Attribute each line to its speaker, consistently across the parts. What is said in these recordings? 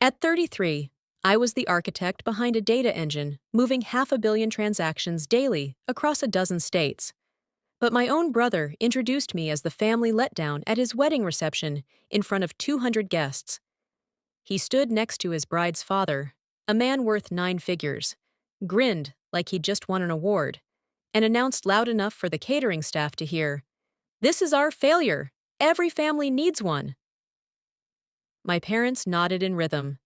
Speaker 1: At 33, I was the architect behind a data engine moving 500 million transactions daily across a dozen states. But my own brother introduced me as the family letdown at his wedding reception in front of 200 guests. He stood next to his bride's father, a man worth 9 figures, grinned like he'd just won an award, and announced loud enough for the catering staff to hear, "This is our failure. Every family needs one." My parents nodded in rhythm.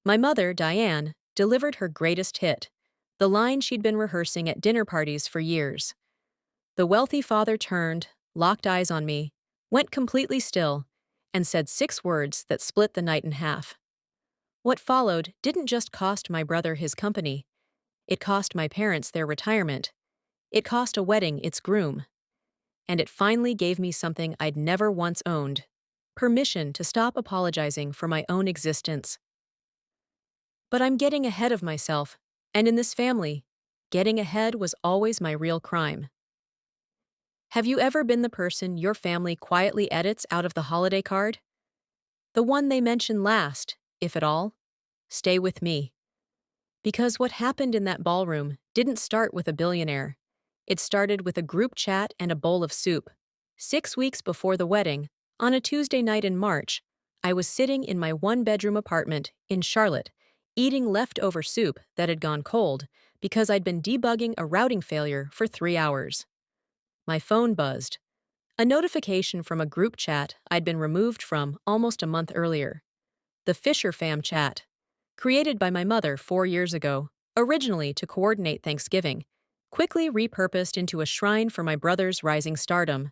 Speaker 1: My mother, Diane, delivered her greatest hit, the line she'd been rehearsing at dinner parties for years. The wealthy father turned, locked eyes on me, went completely still, and said 6 words that split the night in half. What followed didn't just cost my brother his company. It cost my parents their retirement. It cost a wedding its groom. And it finally gave me something I'd never once owned: permission to stop apologizing for my own existence. But I'm getting ahead of myself, and in this family, getting ahead was always my real crime. Have you ever been the person your family quietly edits out of the holiday card? The one they mention last, if at all? Stay with me. Because what happened in that ballroom didn't start with a billionaire. It started with a group chat and a bowl of soup. 6 weeks before the wedding, on a Tuesday night in March, I was sitting in my one-bedroom apartment in Charlotte, eating leftover soup that had gone cold because I'd been debugging a routing failure for 3 hours. My phone buzzed. A notification from a group chat I'd been removed from almost a month earlier. The Fisher Fam chat, created by my mother 4 years ago, originally to coordinate Thanksgiving, quickly repurposed into a shrine for my brother's rising stardom.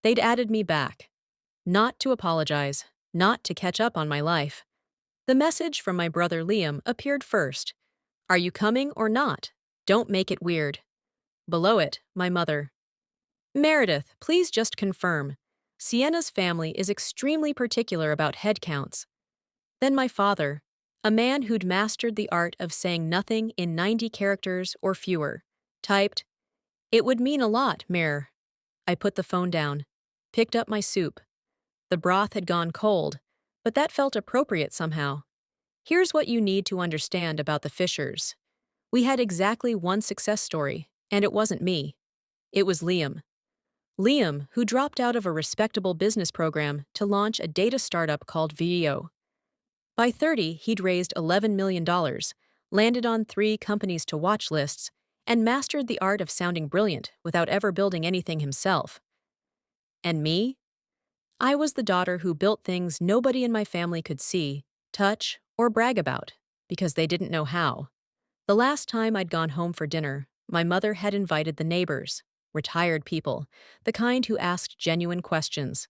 Speaker 1: They'd added me back. Not to apologize, not to catch up on my life. The message from my brother Liam appeared first. "Are you coming or not? Don't make it weird." Below it, my mother. "Meredith, please just confirm. Sienna's family is extremely particular about head counts." Then my father, a man who'd mastered the art of saying nothing in 90 characters or fewer, typed, "It would mean a lot, Mir." I put the phone down, picked up my soup. The broth had gone cold, but that felt appropriate somehow. Here's what you need to understand about the Fishers. We had exactly one success story, and it wasn't me. It was Liam. Liam, who dropped out of a respectable business program to launch a data startup called VEO. By 30, he'd raised $11 million, landed on 3 companies to watch lists, and mastered the art of sounding brilliant without ever building anything himself. And me? I was the daughter who built things nobody in my family could see, touch, or brag about, because they didn't know how. The last time I'd gone home for dinner, my mother had invited the neighbors, retired people, the kind who asked genuine questions.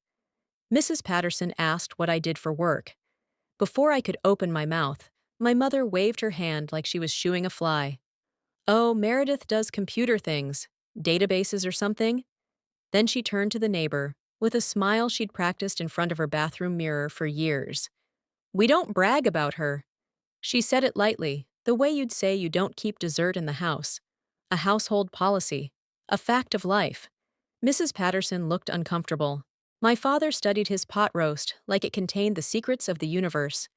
Speaker 1: Mrs. Patterson asked what I did for work. Before I could open my mouth, my mother waved her hand like she was shooing a fly. "Oh, Meredith does computer things, databases or something?" Then she turned to the neighbor, with a smile she'd practiced in front of her bathroom mirror for years. "We don't brag about her." She said it lightly, the way you'd say you don't keep dessert in the house. A household policy. A fact of life. Mrs. Patterson looked uncomfortable. My father studied his pot roast like it contained the secrets of the universe.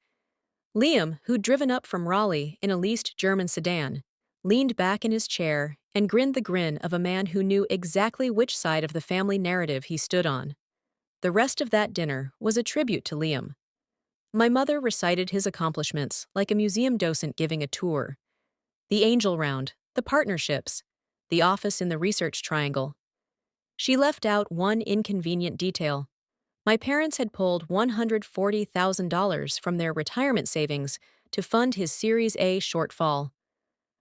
Speaker 1: Liam, who'd driven up from Raleigh in a leased German sedan, leaned back in his chair and grinned the grin of a man who knew exactly which side of the family narrative he stood on. The rest of that dinner was a tribute to Liam. My mother recited his accomplishments like a museum docent giving a tour. The angel round, the partnerships, the office in the research triangle. She left out one inconvenient detail. My parents had pulled $140,000 from their retirement savings to fund his Series A shortfall.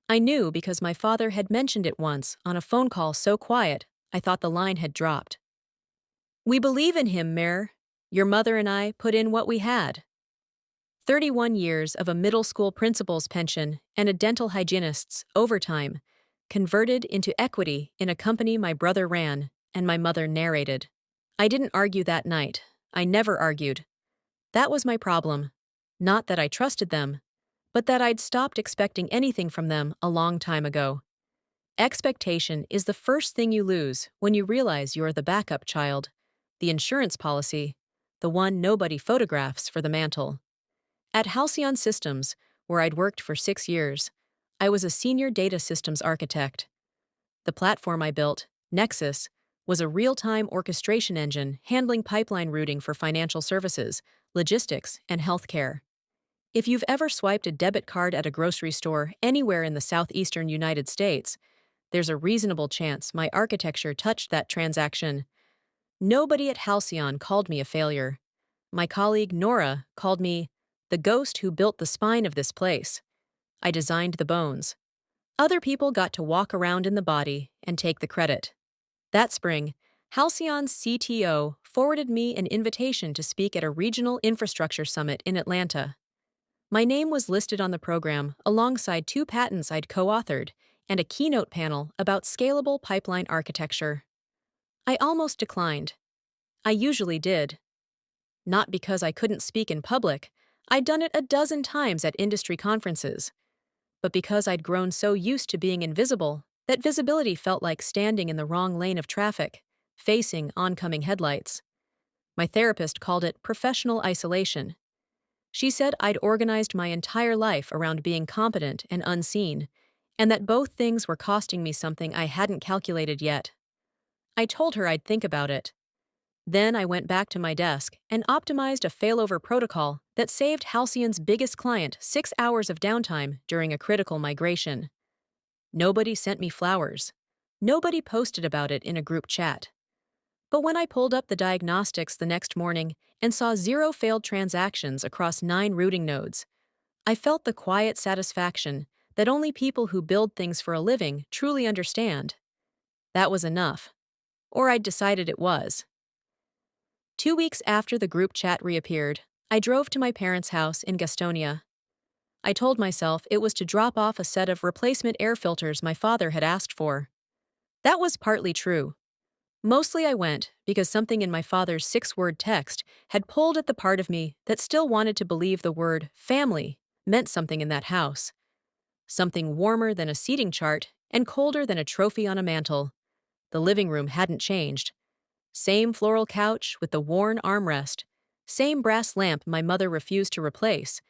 Speaker 1: I knew because my father had mentioned it once on a phone call so quiet, I thought the line had dropped. "We believe in him, Mir. Your mother and I put in what we had." 31 years of a middle school principal's pension and a dental hygienist's overtime, converted into equity in a company my brother ran and my mother narrated. I didn't argue that night. I never argued. That was my problem. Not that I trusted them, but that I'd stopped expecting anything from them a long time ago. Expectation is the first thing you lose when you realize you're the backup child, the insurance policy, the one nobody photographs for the mantle. At Halcyon Systems, where I'd worked for 6 years, I was a senior data systems architect. The platform I built, Nexus, was a real-time orchestration engine handling pipeline routing for financial services, logistics, and healthcare. If you've ever swiped a debit card at a grocery store anywhere in the southeastern United States, there's a reasonable chance my architecture touched that transaction. Nobody at Halcyon called me a failure. My colleague Nora called me the ghost who built the spine of this place. I designed the bones. Other people got to walk around in the body and take the credit. That spring, Halcyon's CTO forwarded me an invitation to speak at a regional infrastructure summit in Atlanta. My name was listed on the program alongside 2 patents I'd co-authored and a keynote panel about scalable pipeline architecture. I almost declined. I usually did. Not because I couldn't speak in public, I'd done it a dozen times at industry conferences, but because I'd grown so used to being invisible that visibility felt like standing in the wrong lane of traffic, facing oncoming headlights. My therapist called it professional isolation. She said I'd organized my entire life around being competent and unseen, and that both things were costing me something I hadn't calculated yet. I told her I'd think about it. Then I went back to my desk and optimized a failover protocol that saved Halcyon's biggest client 6 hours of downtime during a critical migration. Nobody sent me flowers. Nobody posted about it in a group chat. But when I pulled up the diagnostics the next morning and saw 0 failed transactions across 9 routing nodes, I felt the quiet satisfaction that only people who build things for a living truly understand. That was enough. Or I'd decided it was. 2 weeks after the group chat reappeared, I drove to my parents' house in Gastonia. I told myself it was to drop off a set of replacement air filters my father had asked for. That was partly true. Mostly I went because something in my father's 6-word text had pulled at the part of me that still wanted to believe the word family meant something in that house. Something warmer than a seating chart and colder than a trophy on a mantel. The living room hadn't changed. Same floral couch with the worn armrest, same brass lamp my mother refused to replace,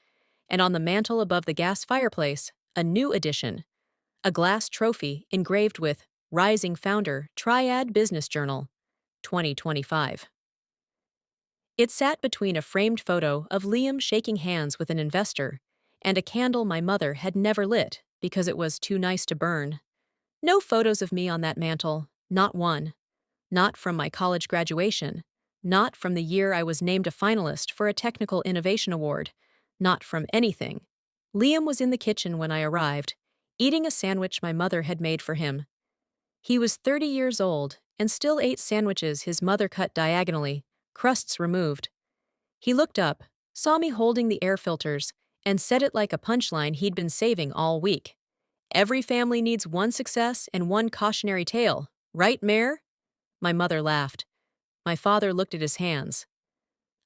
Speaker 1: and on the mantel above the gas fireplace, a new addition, a glass trophy engraved with Rising Founder Triad Business Journal, 2025. It sat between a framed photo of Liam shaking hands with an investor and a candle my mother had never lit because it was too nice to burn. No photos of me on that mantel, not one. Not from my college graduation, not from the year I was named a finalist for a Technical Innovation Award, not from anything. Liam was in the kitchen when I arrived, eating a sandwich my mother had made for him. He was 30 years old and still ate sandwiches his mother cut diagonally, crusts removed. He looked up, saw me holding the air filters, and said it like a punchline he'd been saving all week. Every family needs one success and one cautionary tale, right, Mayor? My mother laughed. My father looked at his hands.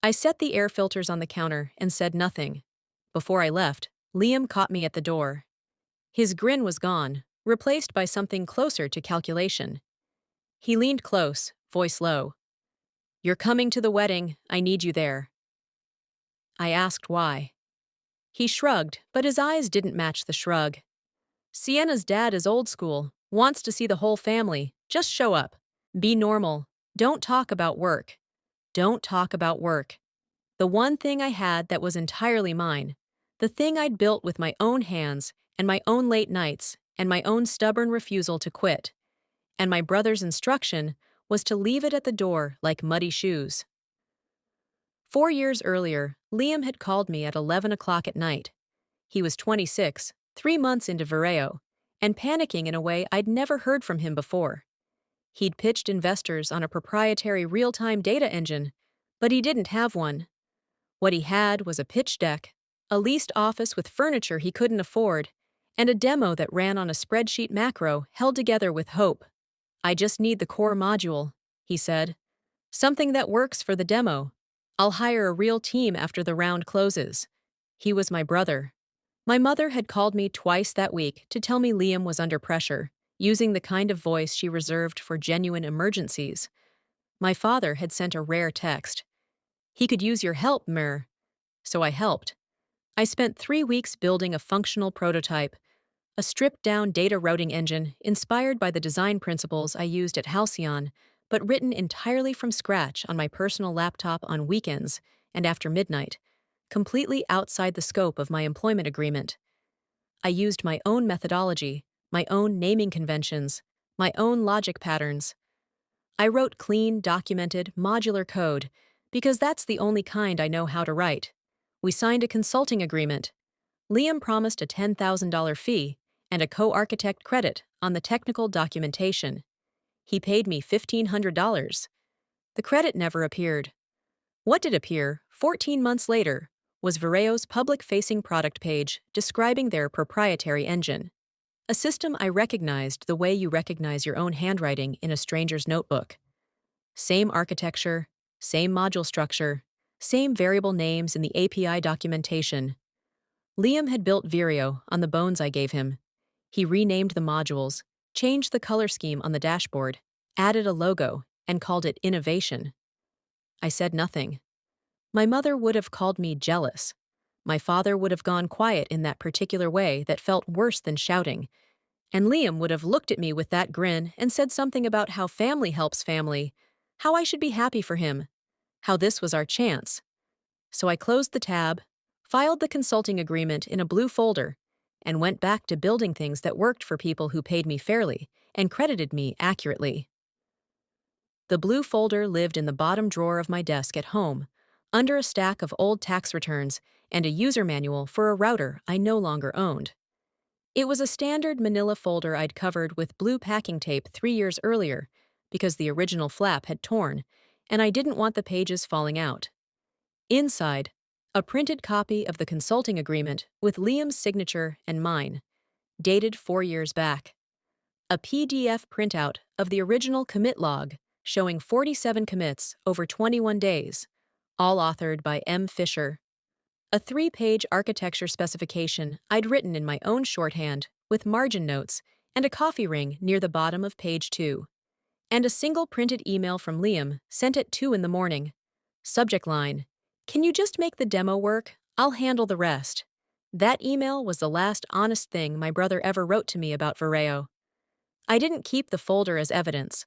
Speaker 1: I set the air filters on the counter and said nothing. Before I left, Liam caught me at the door. His grin was gone, replaced by something closer to calculation. He leaned close, voice low. "You're coming to the wedding, I need you there." I asked why. He shrugged, but his eyes didn't match the shrug. "Sienna's dad is old school, wants to see the whole family, just show up. Be normal. Don't talk about work. Don't talk about work." The one thing I had that was entirely mine, the thing I'd built with my own hands and my own late nights and my own stubborn refusal to quit. And my brother's instruction was to leave it at the door like muddy shoes. 4 years earlier, Liam had called me at 11 o'clock at night. He was 26, 3 months into Vireo, and panicking in a way I'd never heard from him before. He'd pitched investors on a proprietary real-time data engine, but he didn't have one. What he had was a pitch deck, a leased office with furniture he couldn't afford, and a demo that ran on a spreadsheet macro held together with hope. "I just need the core module," he said. "Something that works for the demo. I'll hire a real team after the round closes." He was my brother. My mother had called me twice that week to tell me Liam was under pressure, using the kind of voice she reserved for genuine emergencies. My father had sent a rare text. "He could use your help, Mir." So I helped. I spent 3 weeks building a functional prototype, a stripped-down data routing engine inspired by the design principles I used at Halcyon, but written entirely from scratch on my personal laptop on weekends and after midnight, completely outside the scope of my employment agreement. I used my own methodology, my own naming conventions, my own logic patterns. I wrote clean, documented, modular code because that's the only kind I know how to write. We signed a consulting agreement. Liam promised a $10,000 fee and a co-architect credit on the technical documentation. He paid me $1,500. The credit never appeared. What did appear, 14 months later, was Vireo's public-facing product page describing their proprietary engine. A system I recognized the way you recognize your own handwriting in a stranger's notebook. Same architecture, same module structure, same variable names in the API documentation. Liam had built Vireo on the bones I gave him. He renamed the modules, changed the color scheme on the dashboard, added a logo, and called it innovation. I said nothing. My mother would have called me jealous. My father would have gone quiet in that particular way that felt worse than shouting. And Liam would have looked at me with that grin and said something about how family helps family, how I should be happy for him, how this was our chance. So I closed the tab, filed the consulting agreement in a blue folder, and went back to building things that worked for people who paid me fairly and credited me accurately. The blue folder lived in the bottom drawer of my desk at home, under a stack of old tax returns and a user manual for a router I no longer owned. It was a standard manila folder I'd covered with blue packing tape 3 years earlier because the original flap had torn, and I didn't want the pages falling out. Inside, a printed copy of the consulting agreement with Liam's signature and mine, dated 4 years back. A PDF printout of the original commit log showing 47 commits over 21 days, all authored by M. Fisher. A 3-page architecture specification I'd written in my own shorthand with margin notes and a coffee ring near the bottom of page 2. And a single printed email from Liam sent at 2 in the morning. Subject line: "Can you just make the demo work? I'll handle the rest." That email was the last honest thing my brother ever wrote to me about Vireo. I didn't keep the folder as evidence.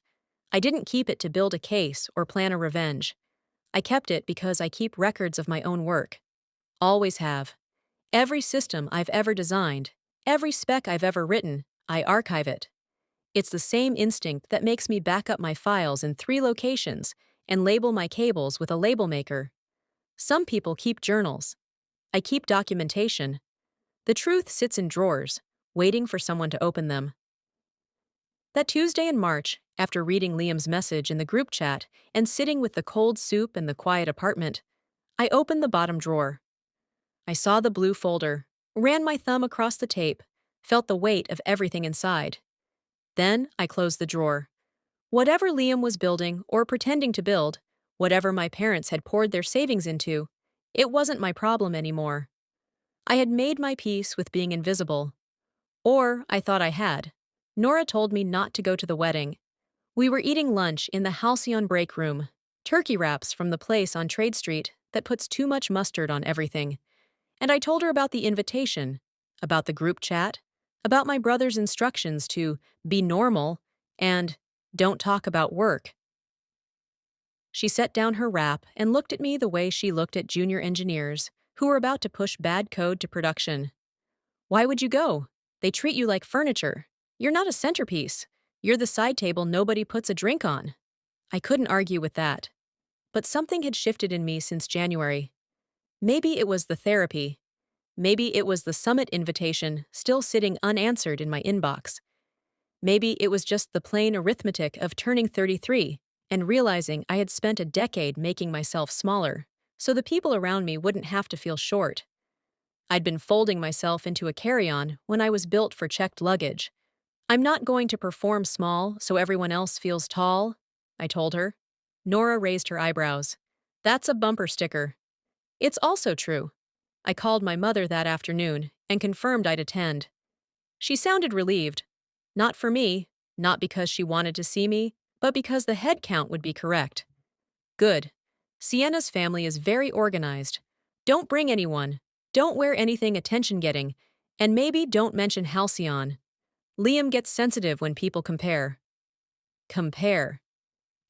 Speaker 1: I didn't keep it to build a case or plan a revenge. I kept it because I keep records of my own work. Always have. Every system I've ever designed, every spec I've ever written, I archive it. It's the same instinct that makes me back up my files in 3 locations and label my cables with a label maker. Some people keep journals. I keep documentation. The truth sits in drawers, waiting for someone to open them. That Tuesday in March, after reading Liam's message in the group chat and sitting with the cold soup and the quiet apartment, I opened the bottom drawer. I saw the blue folder, ran my thumb across the tape, felt the weight of everything inside. Then I closed the drawer. Whatever Liam was building or pretending to build, whatever my parents had poured their savings into, it wasn't my problem anymore. I had made my peace with being invisible. Or I thought I had. Nora told me not to go to the wedding. We were eating lunch in the Halcyon break room, turkey wraps from the place on Trade Street that puts too much mustard on everything. And I told her about the invitation, about the group chat, about my brother's instructions to be normal and don't talk about work. She set down her wrap and looked at me the way she looked at junior engineers who were about to push bad code to production. "Why would you go? They treat you like furniture. You're not a centerpiece. You're the side table nobody puts a drink on." I couldn't argue with that. But something had shifted in me since January. Maybe it was the therapy. Maybe it was the summit invitation still sitting unanswered in my inbox. Maybe it was just the plain arithmetic of turning 33 and realizing I had spent a decade making myself smaller, so the people around me wouldn't have to feel short. I'd been folding myself into a carry-on when I was built for checked luggage. "I'm not going to perform small so everyone else feels tall," I told her. Nora raised her eyebrows. "That's a bumper sticker." It's also true. I called my mother that afternoon and confirmed I'd attend. She sounded relieved. Not for me, not because she wanted to see me, but because the head count would be correct. Good. Sienna's family is very organized. Don't bring anyone. Don't wear anything attention-getting, and maybe don't mention Halcyon. Liam gets sensitive when people compare. Compare.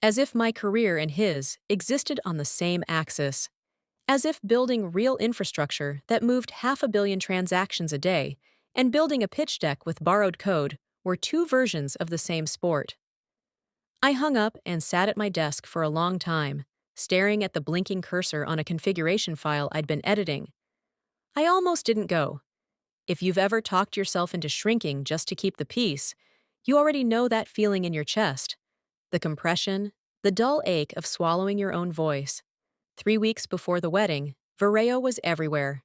Speaker 1: As if my career and his existed on the same axis. As if building real infrastructure that moved 500 million transactions a day and building a pitch deck with borrowed code were two versions of the same sport. I hung up and sat at my desk for a long time, staring at the blinking cursor on a configuration file I'd been editing. I almost didn't go. If you've ever talked yourself into shrinking just to keep the peace, you already know that feeling in your chest. The compression, the dull ache of swallowing your own voice. 3 weeks before the wedding, Vireo was everywhere.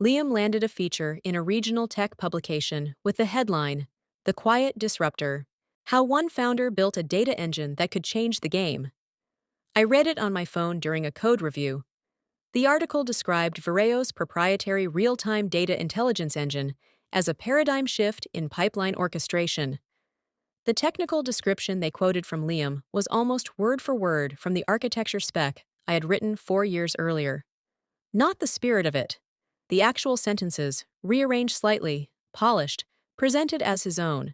Speaker 1: Liam landed a feature in a regional tech publication with the headline, "The Quiet Disruptor: How One Founder Built a Data Engine That Could Change the Game." I read it on my phone during a code review. The article described Vireo's proprietary real-time data intelligence engine as a paradigm shift in pipeline orchestration. The technical description they quoted from Liam was almost word for word from the architecture spec I had written 4 years earlier. Not the spirit of it. The actual sentences, rearranged slightly, polished, presented as his own.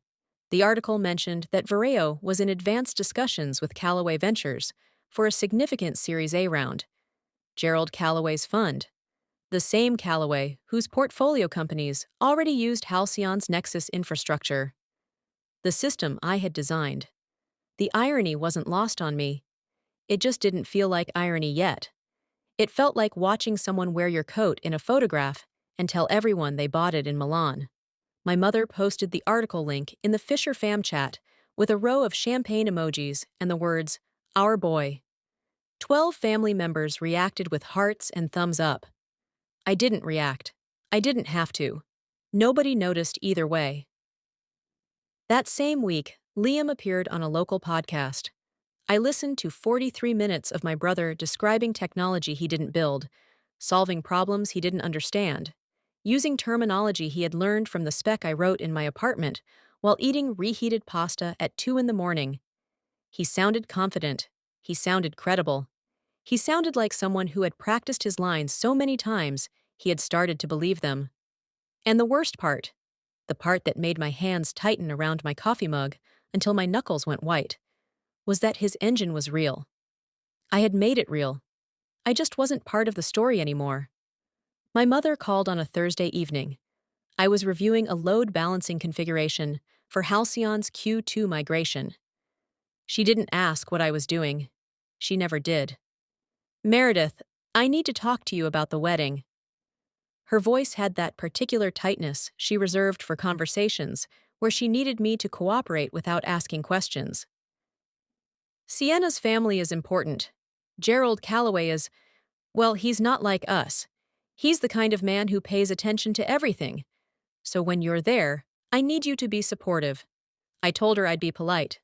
Speaker 1: The article mentioned that Vireo was in advanced discussions with Callaway Ventures for a significant Series A round. Gerald Callaway's fund. The same Callaway whose portfolio companies already used Halcyon's Nexus infrastructure. The system I had designed. The irony wasn't lost on me. It just didn't feel like irony yet. It felt like watching someone wear your coat in a photograph and tell everyone they bought it in Milan. My mother posted the article link in the Fisher fam chat with a row of champagne emojis and the words, "Our boy." 12 family members reacted with hearts and thumbs up. I didn't react. I didn't have to. Nobody noticed either way. That same week, Liam appeared on a local podcast. I listened to 43 minutes of my brother describing technology he didn't build, solving problems he didn't understand, using terminology he had learned from the spec I wrote in my apartment while eating reheated pasta at 2 in the morning. He sounded confident. He sounded credible. He sounded like someone who had practiced his lines so many times he had started to believe them. And the worst part, the part that made my hands tighten around my coffee mug until my knuckles went white, was that his engine was real. I had made it real. I just wasn't part of the story anymore. My mother called on a Thursday evening. I was reviewing a load balancing configuration for Halcyon's Q2 migration. She didn't ask what I was doing. She never did. "Meredith, I need to talk to you about the wedding." Her voice had that particular tightness she reserved for conversations where she needed me to cooperate without asking questions. "Sienna's family is important. Gerald Callaway is, well, he's not like us. He's the kind of man who pays attention to everything. So when you're there, I need you to be supportive." I told her I'd be polite.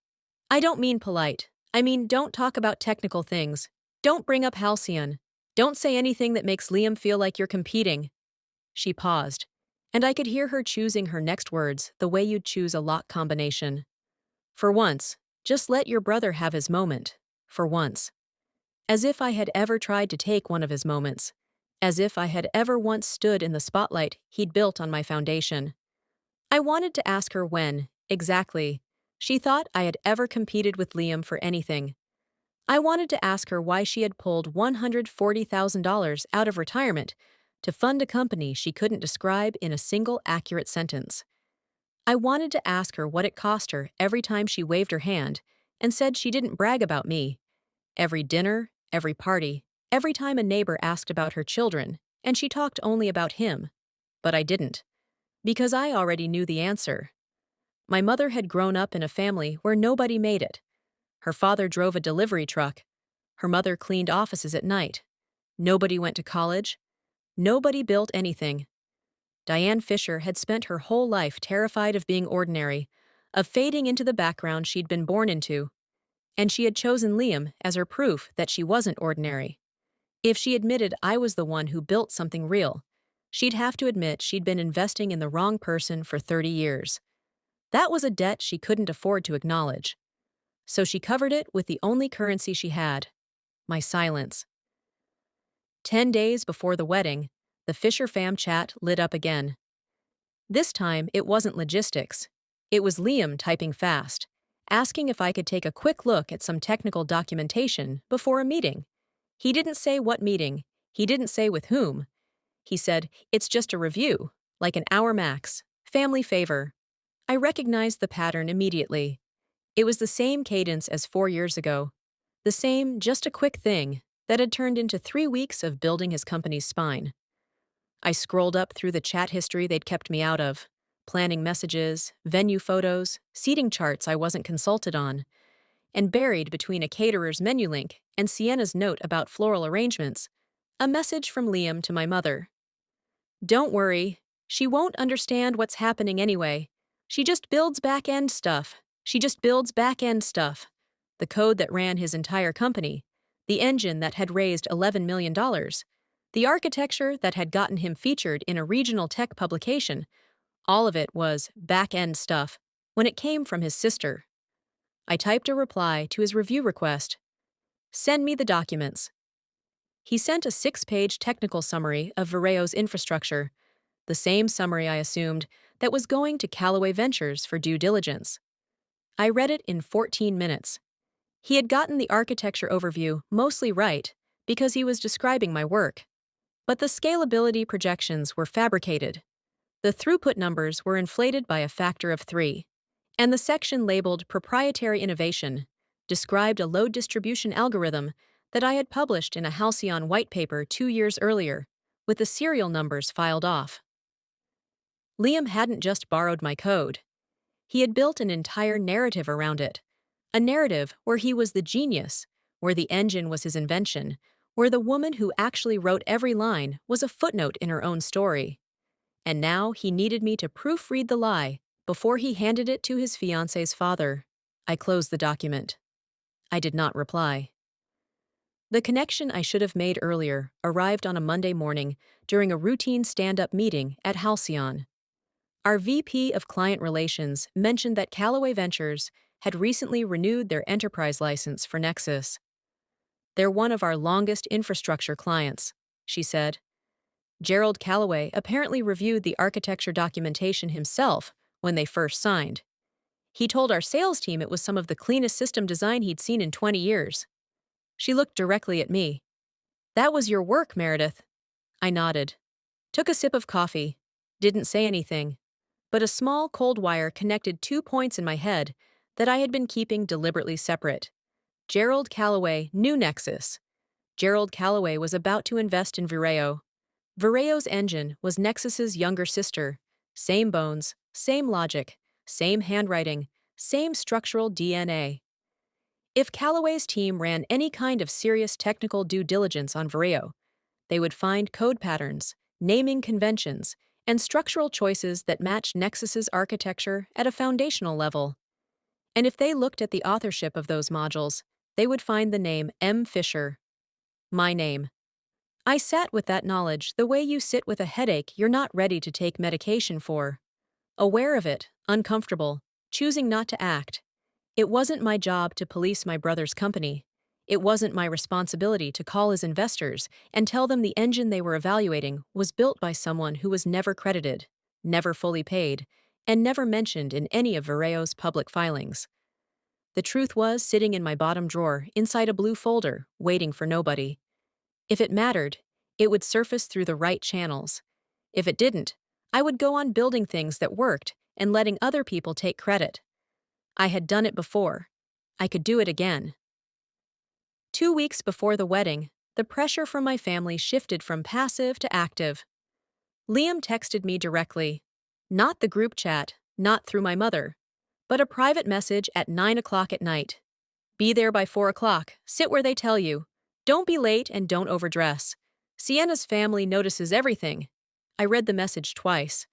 Speaker 1: "I don't mean polite. I mean, don't talk about technical things. Don't bring up Halcyon. Don't say anything that makes Liam feel like you're competing." She paused, and I could hear her choosing her next words the way you'd choose a lock combination. "For once, just let your brother have his moment. For once." As if I had ever tried to take one of his moments. As if I had ever once stood in the spotlight he'd built on my foundation. I wanted to ask her when, exactly, she thought I had ever competed with Liam for anything. I wanted to ask her why she had pulled $140,000 out of retirement to fund a company she couldn't describe in a single accurate sentence. I wanted to ask her what it cost her every time she waved her hand and said she didn't brag about me. Every dinner, every party, every time a neighbor asked about her children, and she talked only about him. But I didn't. Because I already knew the answer. My mother had grown up in a family where nobody made it. Her father drove a delivery truck. Her mother cleaned offices at night. Nobody went to college. Nobody built anything. Diane Fisher had spent her whole life terrified of being ordinary, of fading into the background she'd been born into. And she had chosen Liam as her proof that she wasn't ordinary. If she admitted I was the one who built something real, she'd have to admit she'd been investing in the wrong person for 30 years. That was a debt she couldn't afford to acknowledge. So she covered it with the only currency she had, my silence. 10 days before the wedding, The Fisher fam chat lit up again. This time, it wasn't logistics. It was Liam typing fast, asking if I could take a quick look at some technical documentation before a meeting. He didn't say what meeting. He didn't say with whom. He said, "It's just a review, like an hour max. Family favor." I recognized the pattern immediately. It was the same cadence as 4 years ago. The same, just a quick thing, that had turned into 3 weeks of building his company's spine. I scrolled up through the chat history they'd kept me out of, planning messages, venue photos, seating charts I wasn't consulted on, and buried between a caterer's menu link and Sienna's note about floral arrangements, a message from Liam to my mother. "Don't worry, she won't understand what's happening anyway. She just builds back-end stuff. She just builds back-end stuff." The code that ran his entire company, the engine that had raised $11 million, the architecture that had gotten him featured in a regional tech publication, all of it was back-end stuff when it came from his sister. I typed a reply to his review request. "Send me the documents." He sent a 6-page technical summary of Vireo's infrastructure, the same summary I assumed that was going to Callaway Ventures for due diligence. I read it in 14 minutes. He had gotten the architecture overview mostly right because he was describing my work. But the scalability projections were fabricated. The throughput numbers were inflated by a factor of 3. And the section labeled Proprietary Innovation described a load distribution algorithm that I had published in a Halcyon white paper 2 years earlier, with the serial numbers filed off. Liam hadn't just borrowed my code. He had built an entire narrative around it. A narrative where he was the genius, where the engine was his invention, where the woman who actually wrote every line was a footnote in her own story. And now he needed me to proofread the lie before he handed it to his fiancé's father. I closed the document. I did not reply. The connection I should have made earlier arrived on a Monday morning during a routine stand-up meeting at Halcyon. Our VP of Client Relations mentioned that Callaway Ventures had recently renewed their enterprise license for Nexus. "They're one of our longest infrastructure clients," she said. Gerald Callaway apparently reviewed the architecture documentation himself when they first signed. He told our sales team it was some of the cleanest system design he'd seen in 20 years. She looked directly at me. "That was your work, Meredith." I nodded. Took a sip of coffee. Didn't say anything. But a small cold wire connected 2 points in my head that I had been keeping deliberately separate. Gerald Callaway knew Nexus. Gerald Callaway was about to invest in Vireo. Vireo's engine was Nexus's younger sister. Same bones, same logic, same handwriting, same structural DNA. If Callaway's team ran any kind of serious technical due diligence on Vireo, they would find code patterns, naming conventions, and structural choices that matched Nexus's architecture at a foundational level. And if they looked at the authorship of those modules, they would find the name M. Fisher. My name. I sat with that knowledge the way you sit with a headache you're not ready to take medication for. Aware of it, uncomfortable, choosing not to act. It wasn't my job to police my brother's company. It wasn't my responsibility to call his investors and tell them the engine they were evaluating was built by someone who was never credited, never fully paid, and never mentioned in any of Vireo's public filings. The truth was sitting in my bottom drawer inside a blue folder, waiting for nobody. If it mattered, it would surface through the right channels. If it didn't, I would go on building things that worked and letting other people take credit. I had done it before. I could do it again. 2 weeks before the wedding, the pressure from my family shifted from passive to active. Liam texted me directly. Not the group chat, not through my mother, but a private message at 9 o'clock at night. "Be there by 4 o'clock. Sit where they tell you. Don't be late and don't overdress. Sienna's family notices everything." I read the message twice.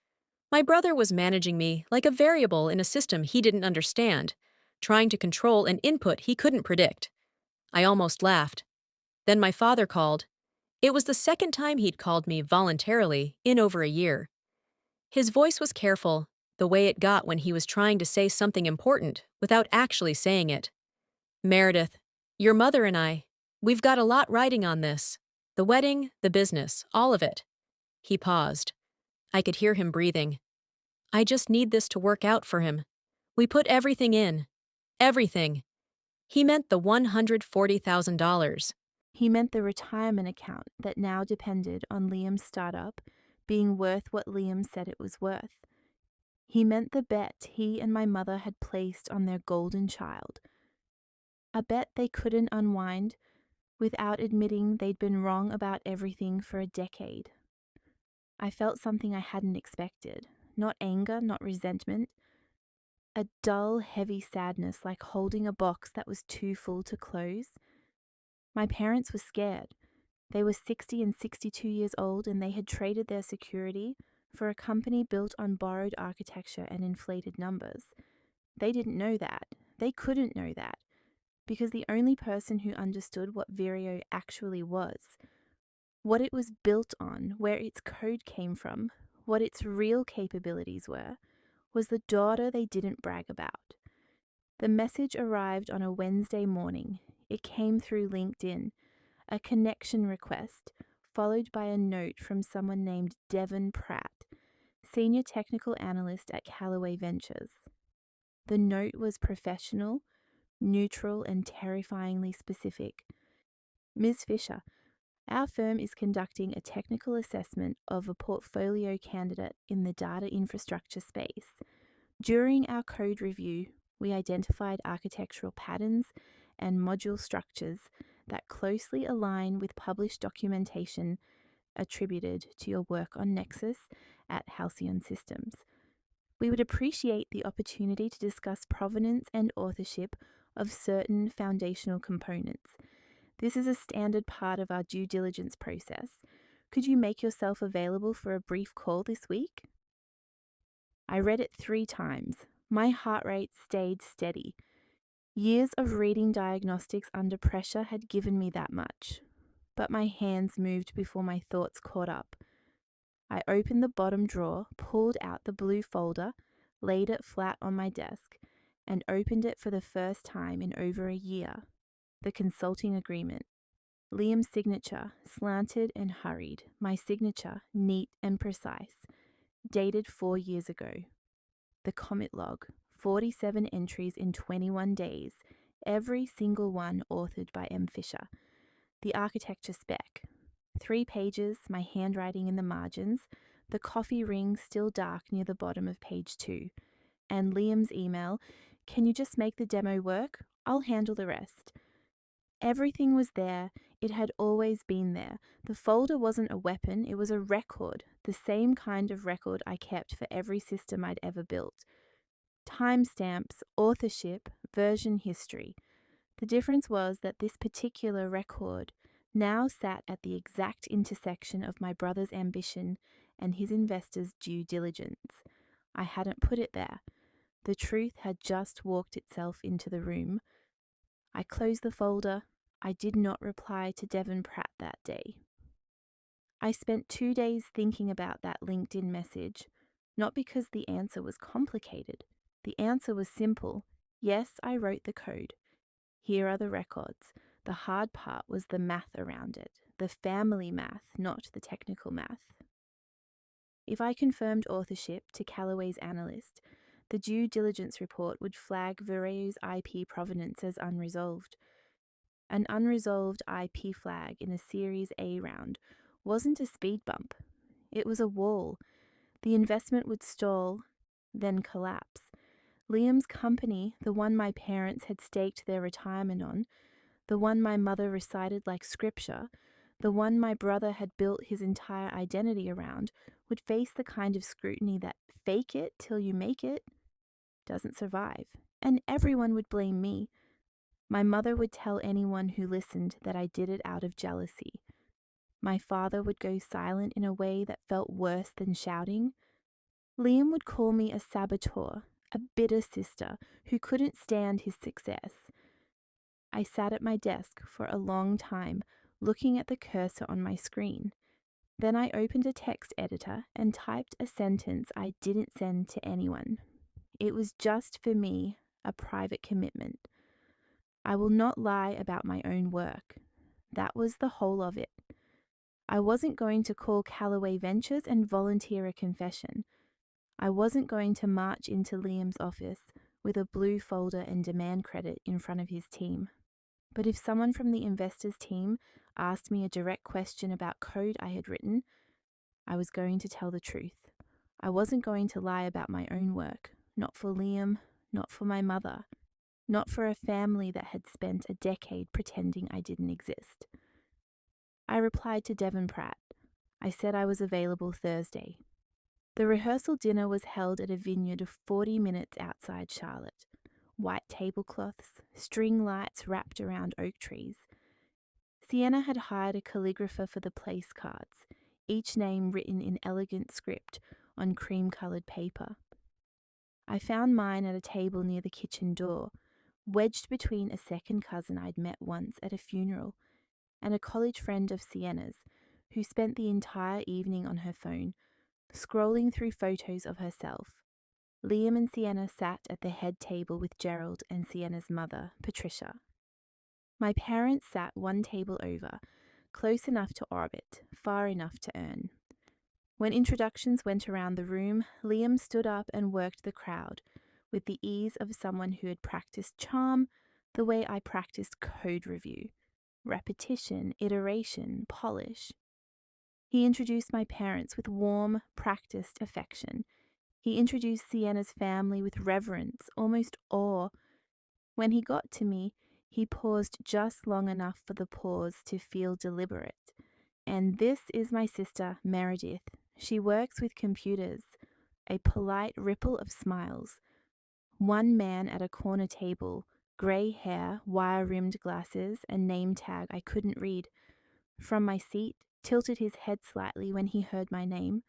Speaker 1: My brother was managing me like a variable in a system he didn't understand, trying to control an input he couldn't predict. I almost laughed. Then my father called. It was the second time he'd called me voluntarily in over a year. His voice was careful, the way it got when he was trying to say something important without actually saying it. "Meredith, your mother and I, we've got a lot riding on this. The wedding, the business, all of it." He paused. I could hear him breathing. I just need this to work out for him. We put everything in. Everything. He meant the $140,000.
Speaker 2: He meant the retirement account that now depended on Liam's startup being worth what Liam said it was worth. He meant the bet he and my mother had placed on their golden child. A bet they couldn't unwind without admitting they'd been wrong about everything for a decade. I felt something I hadn't expected. Not anger, not resentment. A dull, heavy sadness like holding a box that was too full to close. My parents were scared. They were 60 and 62 years old, and they had traded their security for a company built on borrowed architecture and inflated numbers. They didn't know that. They couldn't know that. Because the only person who understood what Vireo actually was, what it was built on, where its code came from, what its real capabilities were, was the daughter they didn't brag about. The message arrived on a Wednesday morning. It came through LinkedIn, a connection request, followed by a note from someone named Devon Pratt, Senior Technical Analyst at Callaway Ventures. The note was professional, neutral, and terrifyingly specific. Ms. Fisher, our firm is conducting a technical assessment of a portfolio candidate in the data infrastructure space. During our code review, we identified architectural patterns and module structures that closely align with published documentation attributed to your work on Nexus at Halcyon Systems. We would appreciate the opportunity to discuss provenance and authorship of certain foundational components. This is a standard part of our due diligence process. Could you make yourself available for a brief call this week? I read it 3 times. My heart rate stayed steady. Years of reading diagnostics under pressure had given me that much. But my hands moved before my thoughts caught up. I opened the bottom drawer, pulled out the blue folder, laid it flat on my desk, and opened it for the first time in over a year. The consulting agreement. Liam's signature, slanted and hurried. My signature, neat and precise. Dated 4 years ago. The commit log, 47 entries in 21 days, every single one authored by M. Fisher. The architecture spec, 3 pages, my handwriting in the margins, the coffee ring still dark near the bottom of page 2, and Liam's email, "Can you just make the demo work? I'll handle the rest." Everything was there. It had always been there. The folder wasn't a weapon, it was a record, the same kind of record I kept for every system I'd ever built. Timestamps, authorship, version history. The difference was that this particular record now sat at the exact intersection of my brother's ambition and his investor's due diligence. I hadn't put it there. The truth had just walked itself into the room. I closed the folder. I did not reply to Devon Pratt that day. I spent 2 days thinking about that LinkedIn message, not because the answer was complicated. The answer was simple. Yes, I wrote the code. Here are the records. The hard part was the math around it, the family math, not the technical math. If I confirmed authorship to Callaway's analyst, the due diligence report would flag Vireo's IP provenance as unresolved. An unresolved IP flag in a Series A round wasn't a speed bump. It was a wall. The investment would stall, then collapse. Liam's company, the one my parents had staked their retirement on, the one my mother recited like scripture, the one my brother had built his entire identity around, would face the kind of scrutiny that fake it till you make it doesn't survive. And everyone would blame me. My mother would tell anyone who listened that I did it out of jealousy. My father would go silent in a way that felt worse than shouting. Liam would call me a saboteur, a bitter sister who couldn't stand his success. I sat at my desk for a long time, looking at the cursor on my screen. Then I opened a text editor and typed a sentence I didn't send to anyone. It was just for me, a private commitment. I will not lie about my own work. That was the whole of it. I wasn't going to call Callaway Ventures and volunteer a confession. I wasn't going to march into Liam's office with a blue folder and demand credit in front of his team. But if someone from the investors team asked me a direct question about code I had written, I was going to tell the truth. I wasn't going to lie about my own work, not for Liam, not for my mother, not for a family that had spent a decade pretending I didn't exist. I replied to Devon Pratt. I said I was available Thursday. The rehearsal dinner was held at a vineyard 40 minutes outside Charlotte. White tablecloths, string lights wrapped around oak trees. Sienna had hired a calligrapher for the place cards, each name written in elegant script on cream-coloured paper. I found mine at a table near the kitchen door, wedged between a second cousin I'd met once at a funeral and a college friend of Sienna's who spent the entire evening on her phone, scrolling through photos of herself. Liam and Sienna sat at the head table with Gerald and Sienna's mother, Patricia. My parents sat one table over, close enough to orbit, far enough to earn. When introductions went around the room, Liam stood up and worked the crowd with the ease of someone who had practiced charm the way I practiced code review. Repetition, iteration, polish. He introduced my parents with warm, practiced affection. He introduced Sienna's family with reverence, almost awe. When he got to me, he paused just long enough for the pause to feel deliberate. And this is my sister, Meredith. She works with computers. A polite ripple of smiles. One man at a corner table, grey hair, wire-rimmed glasses, and name tag I couldn't read. From my seat, tilted his head slightly when he heard my name.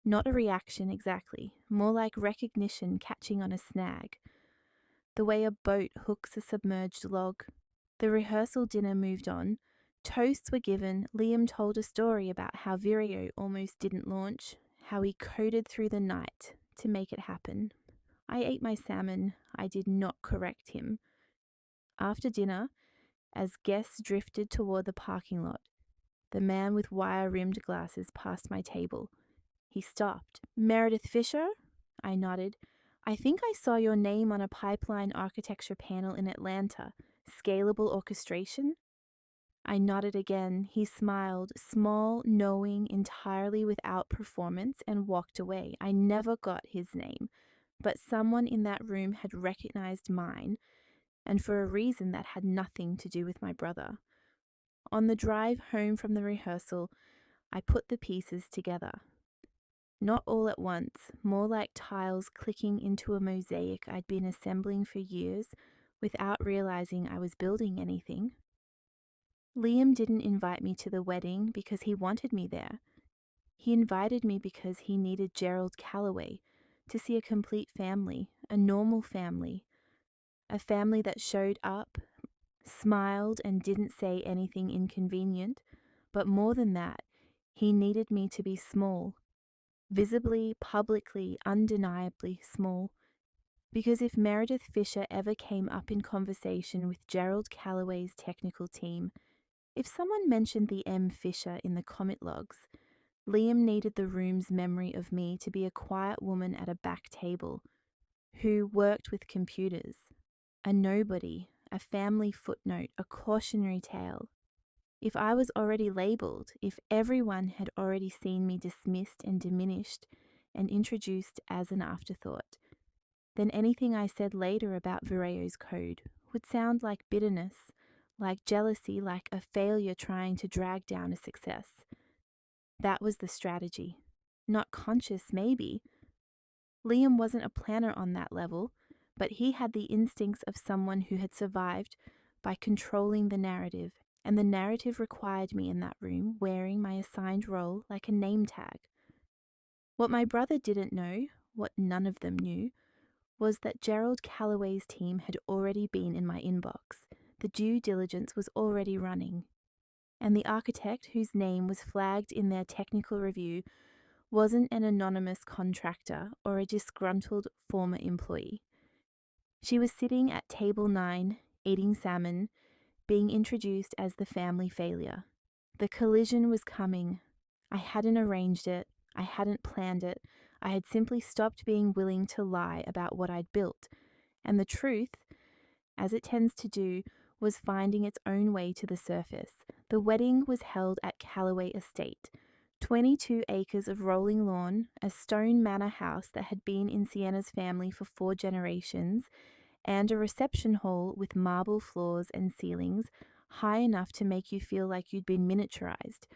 Speaker 2: Not a reaction exactly, more like recognition catching on a snag. The way a boat hooks a submerged log. The rehearsal dinner moved on. Toasts were given. Liam told a story about how Vireo almost didn't launch, how he coded through the night to make it happen. I ate my salmon. I did not correct him. After dinner, as guests drifted toward the parking lot, the man with wire-rimmed glasses passed my table. He stopped. Meredith Fisher? I nodded. I think I saw your name on a pipeline architecture panel in Atlanta. Scalable orchestration? I nodded again. He smiled, small, knowing, entirely without performance, and walked away. I never got his name, but someone in that room had recognized mine, and for a reason that had nothing to do with my brother. On the drive home from the rehearsal, I put the pieces together. Not all at once, more like tiles clicking into a mosaic I'd been assembling for years without realizing I was building anything. Liam didn't invite me to the wedding because he wanted me there. He invited me because he needed Gerald Callaway to see a complete family, a normal family, a family that showed up, smiled, and didn't say anything inconvenient. But more than that, he needed me to be small. Visibly, publicly, undeniably small. Because if Meredith Fisher ever came up in conversation with Gerald Callaway's technical team, if someone mentioned the M. Fisher in the comment logs, Liam needed the room's memory of me to be a quiet woman at a back table who worked with computers, a nobody, a family footnote, a cautionary tale. If I was already labelled, if everyone had already seen me dismissed and diminished and introduced as an afterthought, then anything I said later about Vireo's code would sound like bitterness, like jealousy, like a failure trying to drag down a success. That was the strategy. Not conscious, maybe. Liam wasn't a planner on that level, but he had the instincts of someone who had survived by controlling the narrative, and the narrative required me in that room wearing my assigned role like a name tag. What my brother didn't know, what none of them knew, was that Gerald Callaway's team had already been in my inbox. The due diligence was already running. And the architect whose name was flagged in their technical review wasn't an anonymous contractor or a disgruntled former employee. She was sitting at table 9, eating salmon, being introduced as the family failure. The collision was coming. I hadn't arranged it. I hadn't planned it. I had simply stopped being willing to lie about what I'd built. And the truth, as it tends to do, was finding its own way to the surface. The wedding was held at Callaway Estate, 22 acres of rolling lawn, a stone manor house that had been in Sienna's family for 4 generations, and a reception hall with marble floors and ceilings high enough to make you feel like you'd been miniaturized.